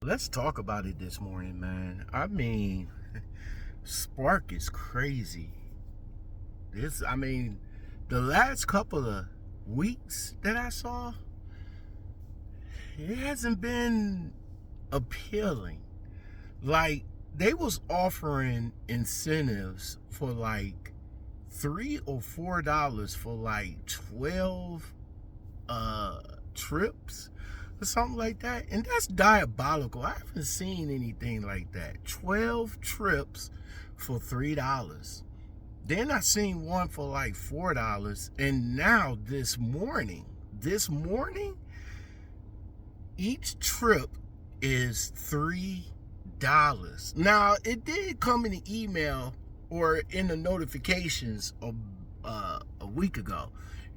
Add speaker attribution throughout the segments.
Speaker 1: Let's talk about it this morning, man. I mean, Spark is crazy. The last couple of weeks that I saw, it hasn't been appealing. Like, they was offering incentives for like $3 or $4 for like 12 trips or something like that, and that's diabolical. I haven't seen anything like that. 12 trips for $3. Then I seen one for like $4, and now this morning each trip is $3. Now it did come in the email or in the notifications a week ago,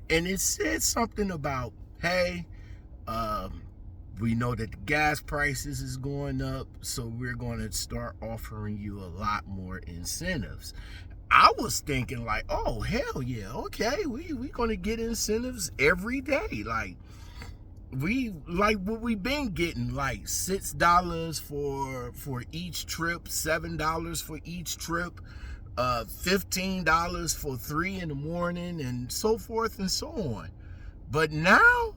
Speaker 1: and it said something about, hey, we know that the gas prices is going up, so we're going to start offering you a lot more incentives. I was thinking like, oh hell yeah, okay, we gonna get incentives every day. Like what we've been getting, like $6 for each trip, $7 for each trip, $15 for 3 in the morning, and so forth and so on. But now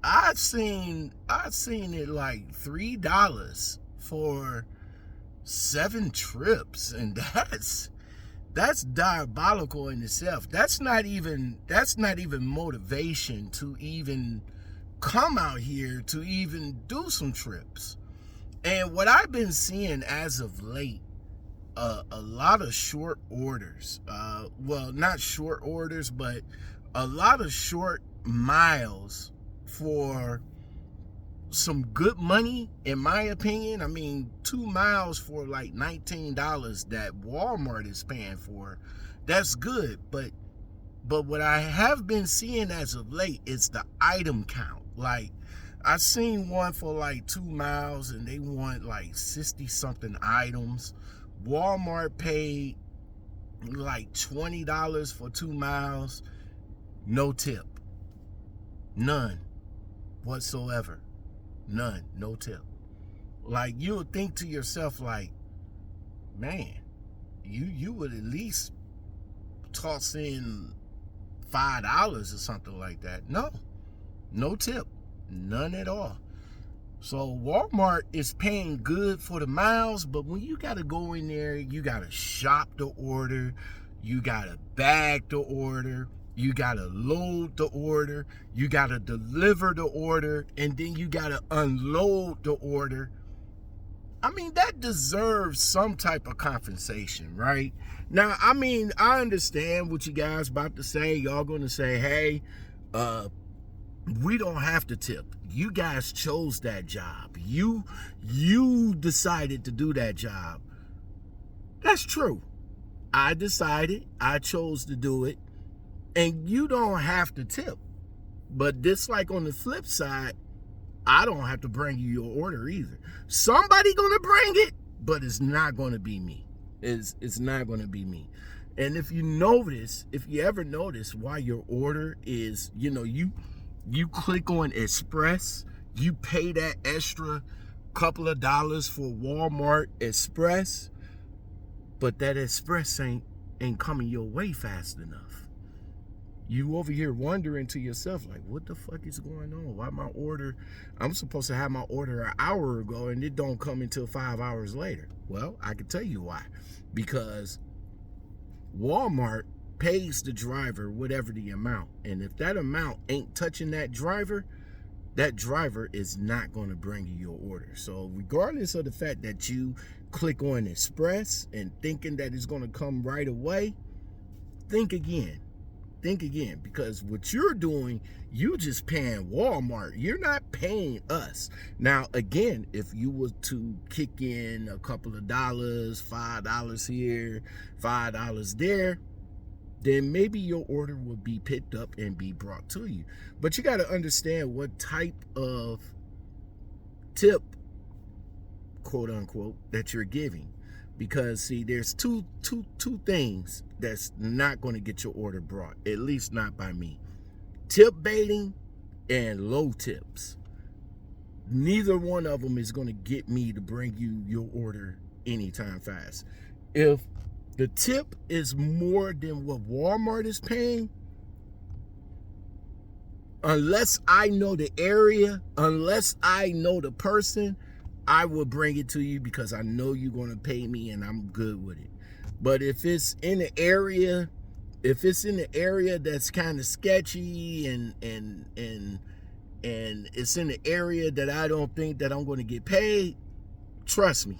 Speaker 1: I've seen it like $3 for 7 trips, and that's diabolical in itself. That's not even motivation to even come out here to even do some trips. And what I've been seeing as of late, a lot of short orders. Well, not short orders, but a lot of short miles for some good money, in my opinion. I mean, 2 miles for like $19 that Walmart is paying for, that's good. But what I have been seeing as of late is the item count. Like, I seen one for like 2 miles and they want like 60 something items. Walmart paid like $20 for 2 miles, no tip, none whatsoever. None, no tip. Like, you would think to yourself, like, man, you would at least toss in $5 or something like that. No tip, none at all. So Walmart is paying good for the miles, but when you gotta go in there, you gotta shop the order, you gotta bag the order, you gotta load the order, you gotta deliver the order, and then you gotta unload the order. I mean, that deserves some type of compensation, right? Now, I mean, I understand what you guys about to say. Y'all gonna say, hey, we don't have to tip. You guys chose that job. You decided to do that job. That's true. I decided, I chose to do it, and you don't have to tip. But this, like, on the flip side, I don't have to bring you your order either. Somebody gonna bring it, but it's not gonna be me. It's not gonna be me. And if you ever notice why your order is, you click on Express, you pay that extra couple of dollars for Walmart Express, but that Express ain't coming your way fast enough. You over here wondering to yourself, like, what the fuck is going on? Why my order, I'm supposed to have my order an hour ago and it don't come until 5 hours later? Well, I can tell you why. Because Walmart pays the driver whatever the amount, and if that amount ain't touching that driver is not going to bring you your order. So regardless of the fact that you click on Express and thinking that it's going to come right away, think again, because what you're doing, you just paying Walmart. You're not paying us. Now, again, if you were to kick in a couple of dollars, $5 here, $5 there, then maybe your order will be picked up and be brought to you. But you got to understand what type of tip, quote unquote, that you're giving. Because, see, there's two things that's not going to get your order brought, at least not by me. Tip baiting and low tips. neither one of them is going to get me to bring you your order anytime fast. If the tip is more than what Walmart is paying, unless I know the area, unless I know the person, I will bring it to you because I know you're going to pay me and I'm good with it. But if it's in the area, that's kind of sketchy and it's in the area that I don't think that I'm going to get paid, trust me,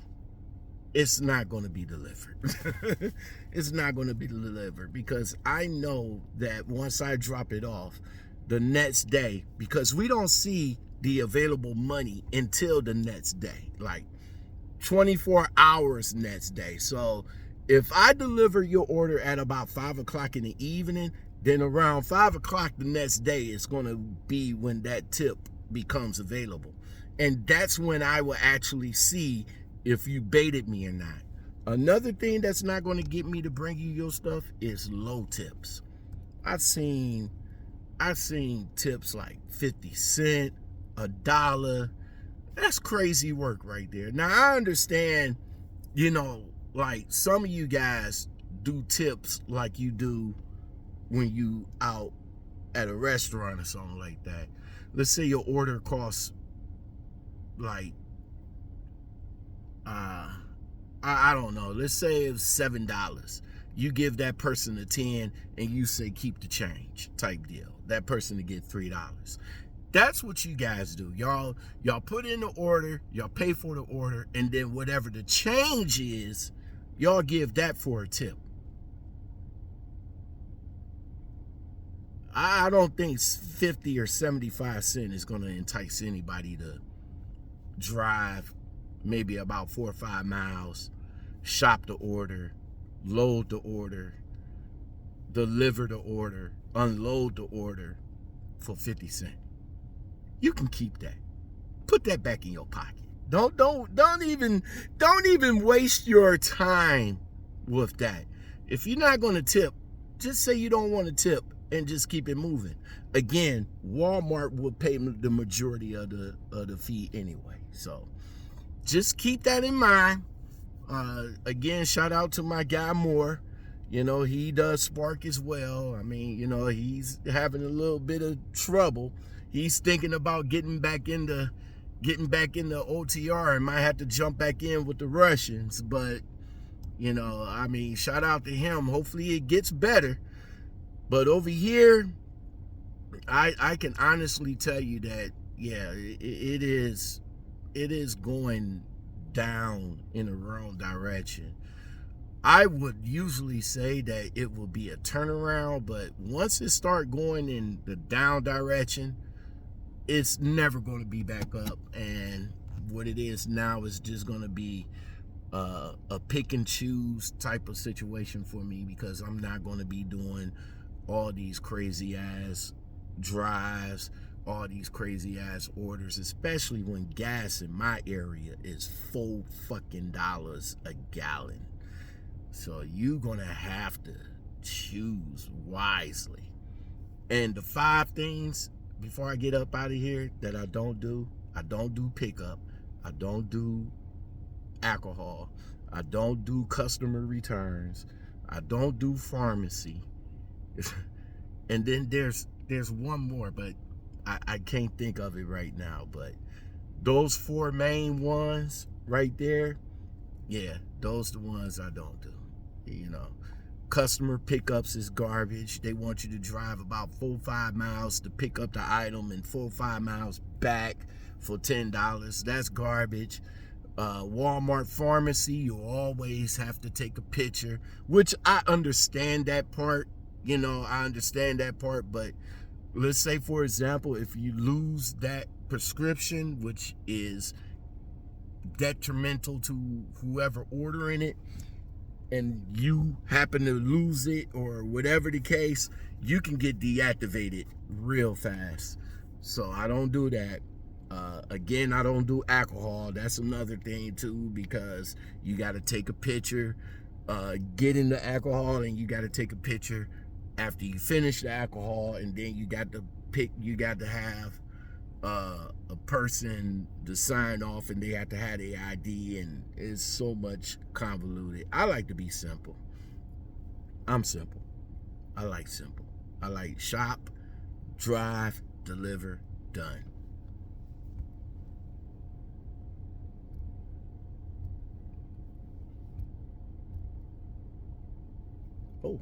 Speaker 1: it's not going to be delivered. It's not going to be delivered because I know that once I drop it off the next day, because we don't see the available money until the next day, like 24 hours next day. So if I deliver your order at about 5 o'clock in the evening, then around 5 o'clock the next day is going to be when that tip becomes available. And that's when I will actually see if you baited me or not. Another thing that's not going to get me to bring you your stuff is low tips. I've seen tips like 50 cents, $1. That's crazy work right there. Now I understand, like some of you guys do tips like you do when you out at a restaurant or something like that. Let's say your order costs like I don't know, let's say it's $7. You give that person a 10 and you say keep the change type deal. That person to get $3. That's what you guys do. Y'all put in the order, y'all pay for the order, and then whatever the change is, y'all give that for a tip. I don't think 50 or 75 cents is going to entice anybody to drive maybe about 4 or 5 miles, shop the order, load the order, deliver the order, unload the order for 50 cents. You can keep that. Put that back in your pocket. Don't even waste your time with that. If you're not going to tip, just say you don't want to tip and just keep it moving. Again, Walmart will pay the majority of the fee anyway. So just keep that in mind. Again, shout out to my guy Moore. He does Spark as well. I mean, he's having a little bit of trouble. He's thinking about getting back into OTR and might have to jump back in with the Russians. But, I mean, shout out to him. Hopefully it gets better. But over here, I can honestly tell you that, yeah, it is going down in the wrong direction. I would usually say that it will be a turnaround, but once it start going in the down direction, it's never going to be back up. And what it is now is just going to be a pick and choose type of situation for me, because I'm not going to be doing all these crazy ass drives, all these crazy ass orders, especially when gas in my area is $4 fucking a gallon. So you're gonna have to choose wisely. And the 5 things before I get up out of here that I don't do pickup, I don't do alcohol, I don't do customer returns, I don't do pharmacy. And then there's one more, but I can't think of it right now. But those 4 main ones right there, yeah, those are the ones I don't do. Customer pickups is garbage. They want you to drive about 4 or 5 miles to pick up the item and 4 or 5 miles back for $10. That's garbage. Walmart pharmacy, you always have to take a picture, which I understand that part. But let's say, for example, if you lose that prescription, which is detrimental to whoever ordering it, and you happen to lose it or whatever the case, you can get deactivated real fast. So I don't do that. Again, I don't do alcohol. That's another thing too, because you got to take a picture, get into alcohol, and you got to take a picture after you finish the alcohol, and then you got to have a person to sign off and they have to have their ID, and it's so much convoluted. I like to be simple. I'm simple. I like simple. I like shop, drive, deliver, done. Oh.